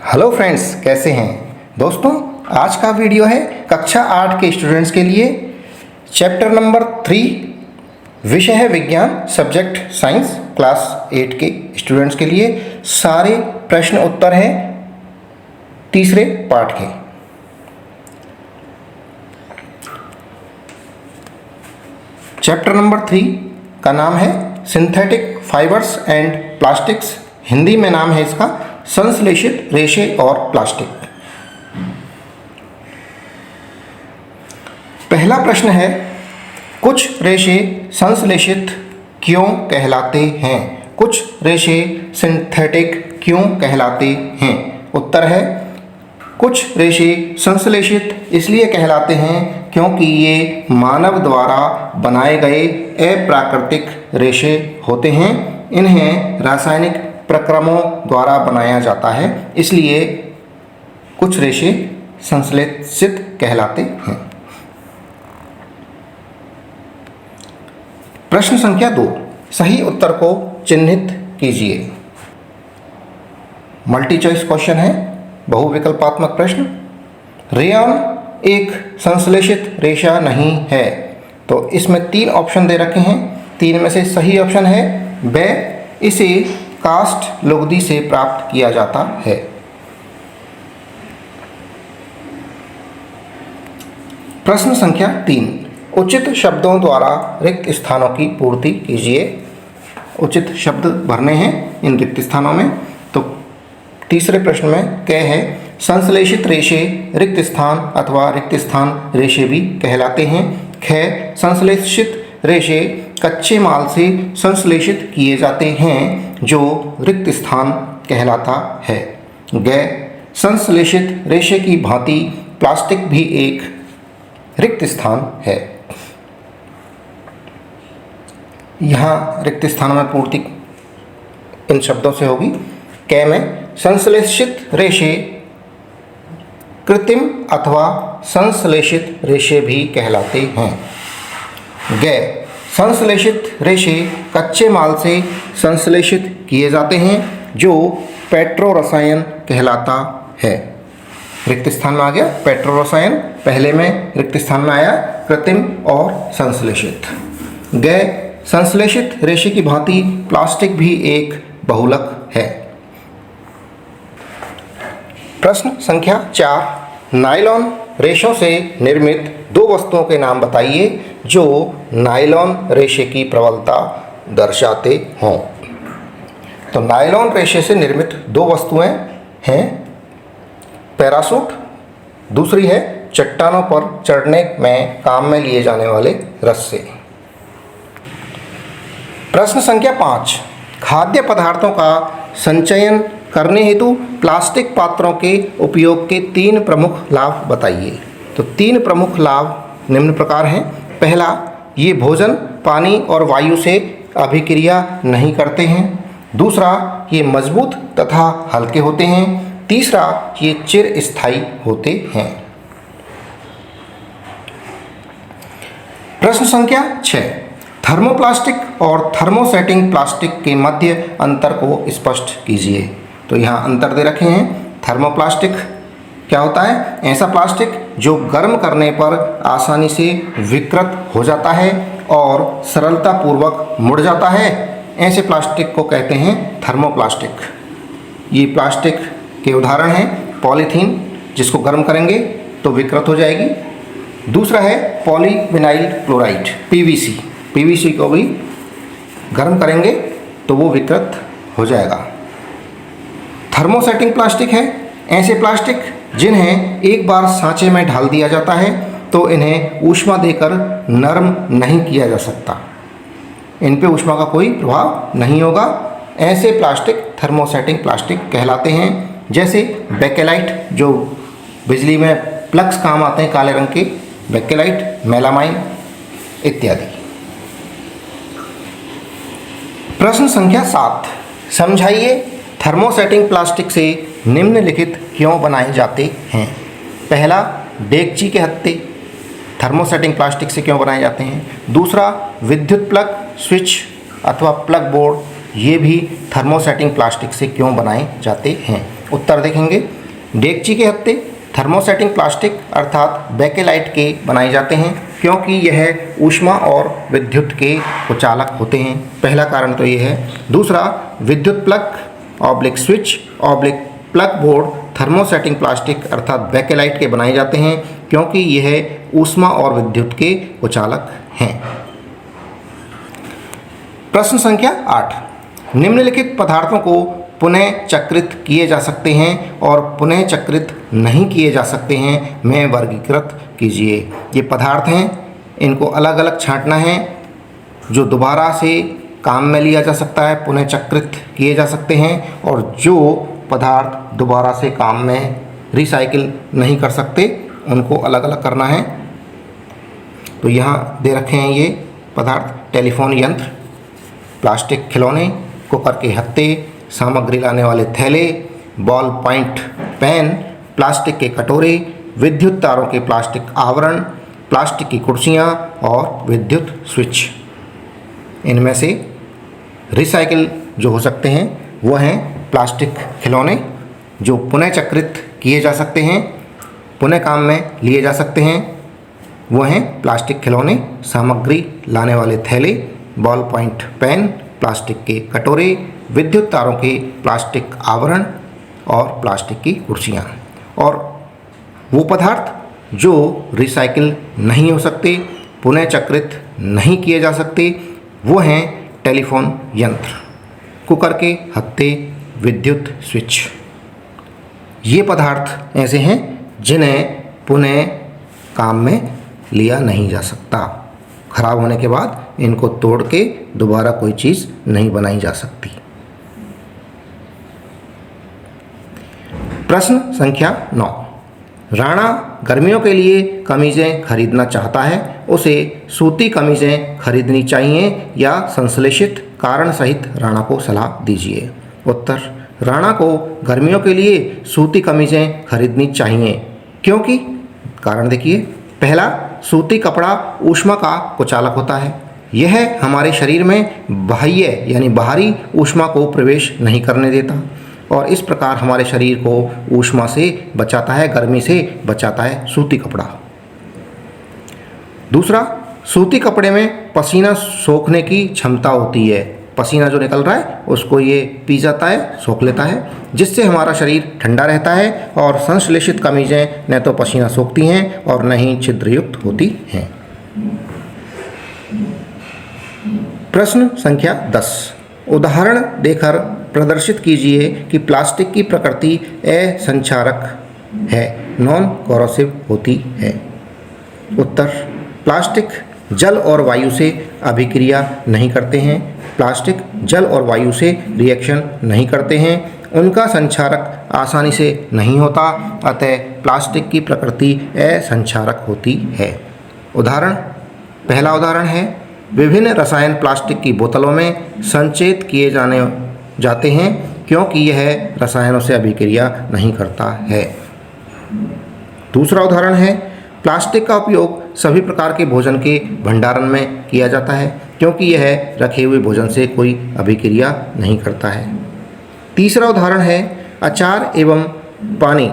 Hello friends, कैसे हैं दोस्तों। आज का वीडियो है कक्षा 8 के स्टूडेंट्स के लिए। चैप्टर नंबर 3 विषय है विज्ञान, सब्जेक्ट साइंस, क्लास 8 के स्टूडेंट्स के लिए। सारे प्रश्न उत्तर हैं तीसरे पार्ट के। चैप्टर नंबर 3 का नाम है synthetic fibres and plastics. Hindi में नाम है इसका संश्लेषित रेशे और प्लास्टिक। पहला प्रश्न है, कुछ रेशे संश्लेषित क्यों कहलाते हैं? कुछ रेशे सिंथेटिक क्यों कहलाते हैं? उत्तर है, कुछ रेशे संश्लेषित इसलिए कहलाते हैं क्योंकि ये मानव द्वारा बनाए गए अप्राकृतिक रेशे होते हैं। इन्हें रासायनिक प्रक्रमों द्वारा बनाया जाता है, इसलिए कुछ रेशे संश्लेषित कहलाते हैं। प्रश्न संख्या 2, सही उत्तर को चिन्हित कीजिए। मल्टी चॉइस क्वेश्चन है, बहुविकल्पात्मक प्रश्न। रेयॉन एक संश्लेषित रेशा नहीं है, तो इसमें 3 ऑप्शन दे रखे हैं। 3 में से सही ऑप्शन है ब, इसे कास्ट लुगदी से प्राप्त किया जाता है। प्रश्न संख्या 3, उचित शब्दों द्वारा रिक्त स्थानों की पूर्ति कीजिए। उचित शब्द भरने हैं इन रिक्त स्थानों में। तो तीसरे प्रश्न में क है, संश्लेषित रेशे रिक्त स्थान अथवा रिक्त स्थान रेशे भी कहलाते हैं। ख, संश्लेषित रेशे कच्चे माल से संश्लेषित किए जाते हैं जो रिक्त स्थान कहलाता है। ग, संश्लेषित रेशे की भांति प्लास्टिक भी एक रिक्त स्थान है। यहाँ रिक्त स्थानों में पूर्ति इन शब्दों से होगी। क में, संश्लेषित रेशे कृत्रिम अथवा संश्लेषित रेशे भी कहलाते हैं। ग, संश्लेषित रेशे कच्चे माल से संश्लेषित किए जाते हैं जो पेट्रो रसायन कहलाता है। रिक्त स्थान में आ गया पेट्रो रसायन, पहले में रिक्त स्थान में आया कृत्रिम और संश्लेषित। ग, संश्लेषित रेशे की भांति प्लास्टिक भी एक बहुलक है। प्रश्न संख्या 4, नायलॉन रेशों से निर्मित 2 वस्तुओं के नाम बताइए जो नायलॉन रेशे की प्रबलता दर्शाते हों। तो नायलॉन रेशे से निर्मित 2 वस्तुएं हैं, पैराशूट, दूसरी है चट्टानों पर चढ़ने में काम में लिए जाने वाले रस्से। प्रश्न संख्या 5, खाद्य पदार्थों का संचयन करने हेतु प्लास्टिक पात्रों के उपयोग के 3 प्रमुख लाभ बताइए। तो 3 प्रमुख लाभ निम्न प्रकार हैं। पहला, ये भोजन, पानी और वायु से अभिक्रिया नहीं करते हैं। दूसरा, ये मजबूत तथा हल्के होते हैं। तीसरा, ये चिरस्थायी होते हैं। प्रश्न संख्या 6, थर्मोप्लास्टिक और थर्मोसेटिंग प्लास्टिक के मध्य अंतर को स्पष्ट कीजिए। तो यहाँ अंतर दे रखे हैं। थर्मोप्लास्टिक क्या होता है? ऐसा प्लास्टिक जो गर्म करने पर आसानी से विकृत हो जाता है और सरलतापूर्वक मुड़ जाता है, ऐसे प्लास्टिक को कहते हैं थर्मोप्लास्टिक। ये प्लास्टिक के उदाहरण हैं पॉलीथीन, जिसको गर्म करेंगे तो विकृत हो जाएगी। दूसरा है पॉलीविनाइल क्लोराइड, पीवीसी। पीवीसी को भी गर्म करेंगे तो वो विकृत हो जाएगा। थर्मोसेटिंग प्लास्टिक है ऐसे प्लास्टिक जिन्हें एक बार सांचे में ढाल दिया जाता है तो इन्हें ऊष्मा देकर नरम नहीं किया जा सकता, इन पे ऊष्मा का कोई प्रभाव नहीं होगा। ऐसे प्लास्टिक थर्मोसेटिंग प्लास्टिक कहलाते हैं। जैसे बेकेलाइट, जो बिजली में प्लग्स काम आते हैं काले रंग के, बेकेलाइट, मेलामाइन इत्यादि। प्रश्न संख्या 7, समझाइए थर्मोसेटिंग प्लास्टिक से निम्नलिखित क्यों बनाए जाते हैं। पहला, डेगची के हत्थे थर्मोसेटिंग प्लास्टिक से क्यों बनाए जाते हैं। दूसरा, विद्युत प्लग, स्विच अथवा प्लग बोर्ड, ये भी थर्मोसेटिंग प्लास्टिक से क्यों बनाए जाते हैं। उत्तर देखेंगे। डेगची के हत्थे थर्मोसेटिंग प्लास्टिक अर्थात बेकेलाइट के बनाए जाते हैं क्योंकि यह ऊष्मा और विद्युत के कुचालक होते हैं। पहला कारण तो ये है। दूसरा, विद्युत plug oblique switch oblique plug board thermosetting plastic अर्थात बेकेलाइट के बनाए जाते हैं क्योंकि यह ऊष्मा और विद्युत के कुचालक हैं। प्रश्न संख्या 8, निम्नलिखित पदार्थों को पुनः चक्रित किए जा सकते हैं और पुनः चक्रित नहीं किए जा सकते हैं में वर्गीकृत कीजिए। ये पदार्थ हैं, इनको अलग अलग छांटना है। जो दोबारा से काम में लिया जा सकता है, पुनः चक्रित किए जा सकते हैं, और जो पदार्थ दोबारा से काम में रिसाइकिल नहीं कर सकते उनको अलग अलग करना है। तो यहाँ दे रखे हैं ये पदार्थ: टेलीफोन यंत्र, प्लास्टिक खिलौने, कुकर के हत्थे, सामग्री लाने वाले थैले, बॉल पॉइंट पेन, प्लास्टिक के कटोरे, विद्युत तारों के प्लास्टिक आवरण, प्लास्टिक की कुर्सियाँ और विद्युत स्विच। इनमें से रिसाइकिल जो हो सकते हैं वो हैं प्लास्टिक खिलौने, जो पुनः चक्रित किए जा सकते हैं, पुनः काम में लिए जा सकते हैं, वो हैं प्लास्टिक खिलौने, सामग्री लाने वाले थैले, बॉल पॉइंट पेन, प्लास्टिक के कटोरे, विद्युत तारों के प्लास्टिक आवरण और प्लास्टिक की कुर्सियाँ। और वो पदार्थ जो रिसाइकिल नहीं हो सकते, पुनः चक्रित नहीं किए जा सकते, वो हैं टेलीफोन यंत्र, कुकर के हत्थे, विद्युत स्विच। ये पदार्थ ऐसे हैं जिन्हें पुनः काम में लिया नहीं जा सकता। खराब होने के बाद इनको तोड़ के दोबारा कोई चीज़ नहीं बनाई जा सकती। प्रश्न संख्या 9, राणा गर्मियों के लिए कमीज़ें खरीदना चाहता है, उसे सूती कमीज़ें खरीदनी चाहिए या संश्लेषित कारण सहित राणा को सलाह दीजिए। उत्तर, राणा को गर्मियों के लिए सूती कमीज़ें खरीदनी चाहिए क्योंकि कारण देखिए। पहला, सूती कपड़ा ऊष्मा का कुचालक होता है। यह हमारे शरीर में बाह्य यानी बाहरी ऊष्मा को प्रवेश नहीं करने देता और इस प्रकार हमारे शरीर को ऊष्मा से बचाता है, गर्मी से बचाता है सूती कपड़ा। दूसरा, सूती कपड़े में पसीना सोखने की क्षमता होती है। पसीना जो निकल रहा है उसको ये पी जाता है, सोख लेता है, जिससे हमारा शरीर ठंडा रहता है। और संश्लेषित कमीज़ें न तो पसीना सोखती हैं और न ही छिद्रयुक्त होती हैं। प्रश्न संख्या 10, उदाहरण देकर प्रदर्शित कीजिए कि प्लास्टिक की प्रकृति असंक्षारक है, नॉन कोरोसिव होती है। उत्तर, प्लास्टिक जल और वायु से अभिक्रिया नहीं करते हैं। प्लास्टिक जल और वायु से रिएक्शन नहीं करते हैं, उनका संक्षारक आसानी से नहीं होता, अतः प्लास्टिक की प्रकृति असंक्षारक होती है। उदाहरण, पहला उदाहरण है, विभिन्न रसायन प्लास्टिक की बोतलों में संचेत किए जाते हैं क्योंकि यह रसायनों से अभिक्रिया नहीं करता है। दूसरा उदाहरण है, प्लास्टिक का उपयोग सभी प्रकार के भोजन के भंडारण में किया जाता है क्योंकि यह रखे हुए भोजन से कोई अभिक्रिया नहीं करता है। तीसरा उदाहरण है, अचार एवं पानी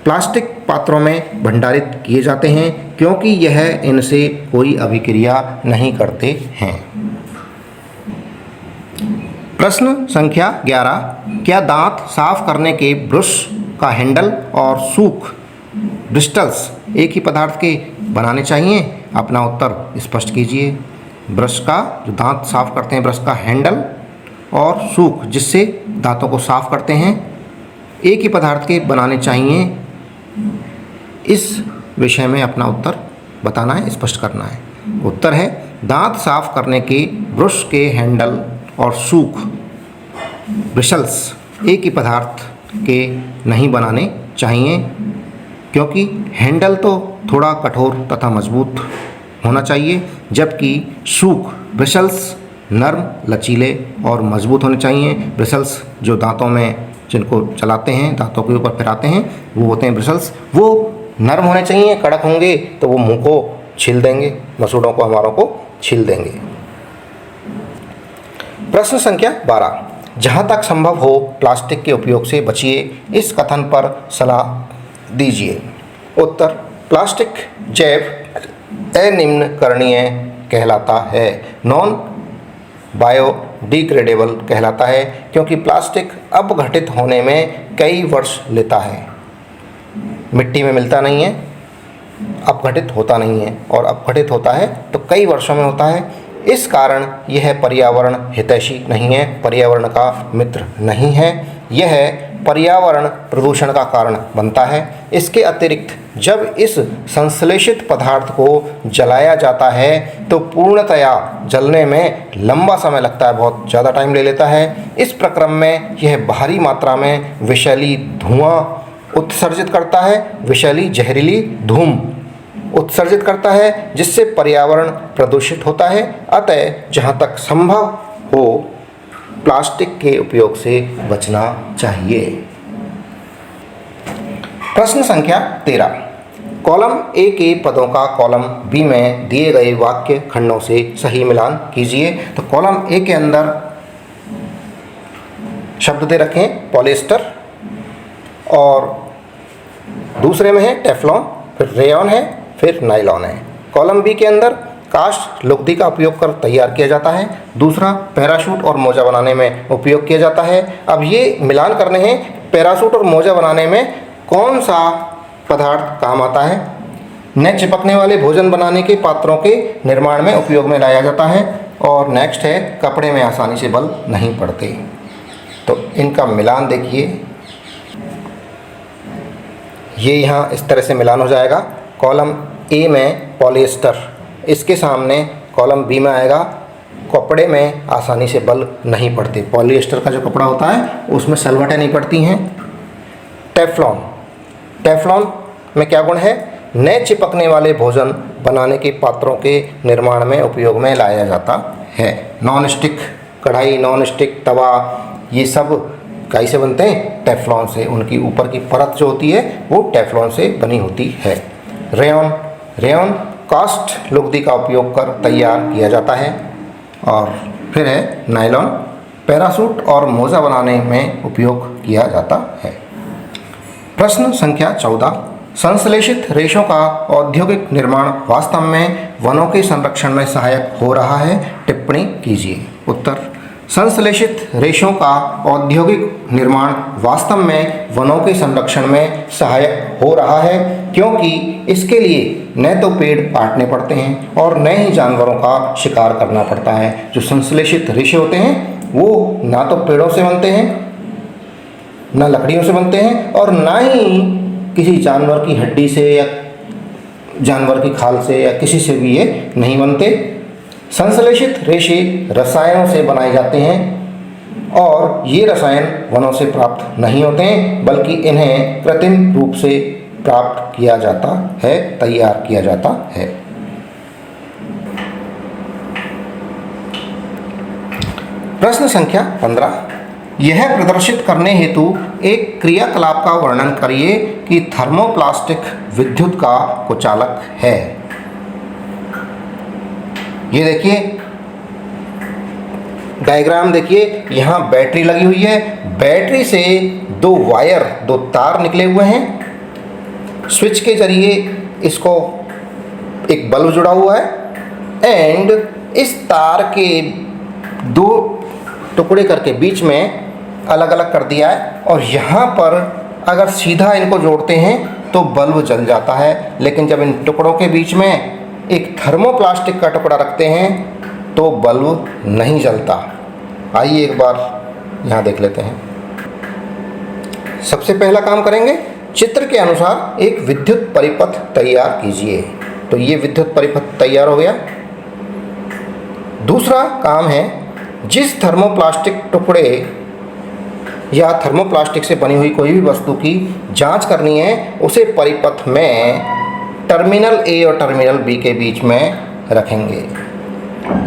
प्लास्टिक पात्रों में भंडारित किए जाते हैं क्योंकि यह इनसे कोई अभिक्रिया नहीं करते हैं। प्रश्न संख्या 11, क्या दांत साफ करने के ब्रश का हैंडल और सूख ब्रिस्टल्स एक ही पदार्थ के बनाने चाहिए? अपना उत्तर स्पष्ट कीजिए। ब्रश का जो दांत साफ करते हैं, ब्रश का हैंडल और सूख जिससे दांतों को साफ करते हैं, एक ही पदार्थ के बनाने चाहिए। इस विषय में अपना उत्तर बताना है, स्पष्ट करना है। उत्तर है, दांत साफ करने के ब्रश के हैंडल और सूख ब्रिसल्स एक ही पदार्थ के नहीं बनाने चाहिए क्योंकि हैंडल तो थोड़ा कठोर तथा मजबूत होना चाहिए, जबकि सूख ब्रिसल्स नर्म, लचीले और मजबूत होने चाहिए। ब्रिसल्स जो दांतों में जिनको चलाते हैं, दांतों के ऊपर फिराते हैं, वो होते हैं ब्रिसल्स। वो नर्म होने चाहिए, कड़क होंगे तो वो मुंह को छील देंगे, मसूड़ों को हमारों को छील देंगे। प्रश्न संख्या 12, जहाँ तक संभव हो प्लास्टिक के उपयोग से बचिए, इस कथन पर सलाह दीजिए। उत्तर, प्लास्टिक जैव अनिम्नकरणीय कहलाता है, नॉन बायोडिग्रेडेबल कहलाता है, क्योंकि प्लास्टिक अपघटित होने में कई वर्ष लेता है। मिट्टी में मिलता नहीं है, अपघटित होता नहीं है, और अपघटित होता है तो कई वर्षों में होता है। इस कारण यह पर्यावरण हितैषी नहीं है, पर्यावरण का मित्र नहीं है, यह पर्यावरण प्रदूषण का कारण बनता है। इसके अतिरिक्त जब इस संश्लेषित पदार्थ को जलाया जाता है तो पूर्णतया जलने में लंबा समय लगता है, बहुत ज़्यादा टाइम ले लेता है। इस प्रक्रम में यह भारी मात्रा में विषैली धुआं उत्सर्जित करता है, विषैली जहरीली धूम उत्सर्जित करता है, जिससे पर्यावरण प्रदूषित होता है। अतः जहाँ तक संभव हो प्लास्टिक के उपयोग से बचना चाहिए। प्रश्न संख्या 13, कॉलम ए के पदों का कॉलम बी में दिए गए वाक्य खंडों से सही मिलान कीजिए। तो कॉलम ए के अंदर शब्द दे रखे हैं पॉलिएस्टर, और दूसरे में है टेफ्लॉन, फिर रेयॉन है, फिर नायलॉन है। कॉलम बी के अंदर काष्ठ लुगदी का उपयोग कर तैयार किया जाता है, दूसरा पैराशूट और मोजा बनाने में उपयोग किया जाता है। अब ये मिलान करने हैं, पैराशूट और मोजा बनाने में कौन सा पदार्थ काम आता है। न चिपकने वाले भोजन बनाने के पात्रों के निर्माण में उपयोग में लाया जाता है, और नेक्स्ट है कपड़े में आसानी से बल नहीं पड़ते। तो इनका मिलान देखिए, ये यहाँ इस तरह से मिलान हो जाएगा। कॉलम ए में पॉलिएस्टर, इसके सामने कॉलम बी में आएगा कपड़े में आसानी से बल नहीं पड़ते। पॉलिएस्टर का जो कपड़ा होता है उसमें सलवटें नहीं पड़ती हैं। टेफ्लॉन, टेफ्लॉन में क्या गुण है, न चिपकने वाले भोजन बनाने के पात्रों के निर्माण में उपयोग में लाया जाता है। नॉन स्टिक कढ़ाई, नॉन स्टिक तवा, ये सब काई से बनते हैं, टेफ्लॉन से। उनकी ऊपर की परत जो होती है वो टेफ्लॉन से बनी होती है। रेयॉन, रेयॉन कास्ट लुगदी का उपयोग कर तैयार किया जाता है। और फिर है नायलॉन, पैराशूट और मोजा बनाने में उपयोग किया जाता है। प्रश्न संख्या 14, संश्लेषित रेशों का औद्योगिक निर्माण वास्तव में वनों के संरक्षण में सहायक हो रहा है, टिप्पणी कीजिए। उत्तर, संश्लेषित रेशों का औद्योगिक निर्माण वास्तव में वनों के संरक्षण में सहायक हो रहा है, क्योंकि इसके लिए न तो पेड़ काटने पड़ते हैं और न ही जानवरों का शिकार करना पड़ता है। जो संश्लेषित रेशे होते हैं वो ना तो पेड़ों से बनते हैं, ना लकड़ियों से बनते हैं, और ना ही किसी जानवर की हड्डी से या जानवर की खाल से या किसी से भी ये नहीं बनते। संश्लेषित रेशे रसायनों से बनाए जाते हैं, और ये रसायन वनों से प्राप्त नहीं होते हैं, बल्कि इन्हें कृत्रिम रूप से प्राप्त किया जाता है, तैयार किया जाता है। प्रश्न संख्या 15, यह प्रदर्शित करने हेतु एक क्रियाकलाप का वर्णन करिए कि थर्मोप्लास्टिक विद्युत का कुचालक है। ये देखिए डायग्राम देखिए, यहाँ बैटरी लगी हुई है, बैटरी से दो वायर, दो तार निकले हुए हैं, स्विच के जरिए इसको एक बल्ब जुड़ा हुआ है, एंड इस तार के दो टुकड़े करके बीच में अलग अलग कर दिया है, और यहाँ पर अगर सीधा इनको जोड़ते हैं तो बल्ब जल जाता है। लेकिन जब इन टुकड़ों के बीच में एक थर्मोप्लास्टिक का टुकड़ा रखते हैं तो बल्ब नहीं जलता। आइए एक बार यहाँ देख लेते हैं। सबसे पहला काम करेंगे, चित्र के अनुसार एक विद्युत परिपथ तैयार कीजिए। तो ये विद्युत परिपथ तैयार हो गया। दूसरा काम है, जिस थर्मोप्लास्टिक टुकड़े या थर्मोप्लास्टिक से बनी हुई कोई भी वस्तु की जांच करनी है, उसे परिपथ में टर्मिनल ए और टर्मिनल बी के बीच में रखेंगे।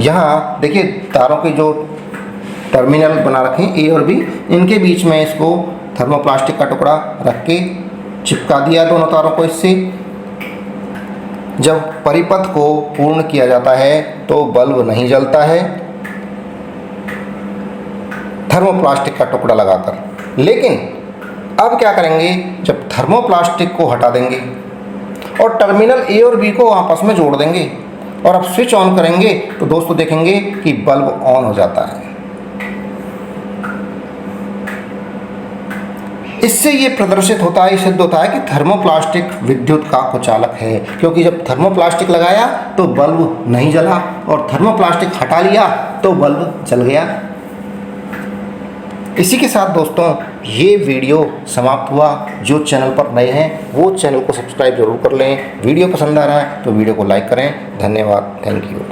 यहाँ देखिए तारों के जो टर्मिनल बना रखे हैं ए और बी, इनके बीच में इसको थर्मोप्लास्टिक का टुकड़ा रख के चिपका दिया दोनों तारों को इससे। जब परिपथ को पूर्ण किया जाता है तो बल्ब नहीं जलता है। थर्मोप्लास्टिक का टुकड़ा लगाकर। लेकिन अब क्या करेंगे, जब थर्मोप्लास्टिक को हटा देंगे और टर्मिनल ए और बी को आपस में जोड़ देंगे और अब स्विच ऑन करेंगे तो दोस्तों देखेंगे कि बल्ब ऑन हो जाता है। इससे ये प्रदर्शित होता है, सिद्ध होता है कि थर्मोप्लास्टिक विद्युत का कुचालक है, क्योंकि जब थर्मोप्लास्टिक लगाया तो बल्ब नहीं जला और थर्मोप्लास्टिक हटा लिया तो बल्ब जल गया। इसी के साथ दोस्तों ये वीडियो समाप्त हुआ। जो चैनल पर नए हैं वो चैनल को सब्सक्राइब जरूर कर लें। वीडियो पसंद आ रहा है तो वीडियो को लाइक करें। धन्यवाद, थैंक यू।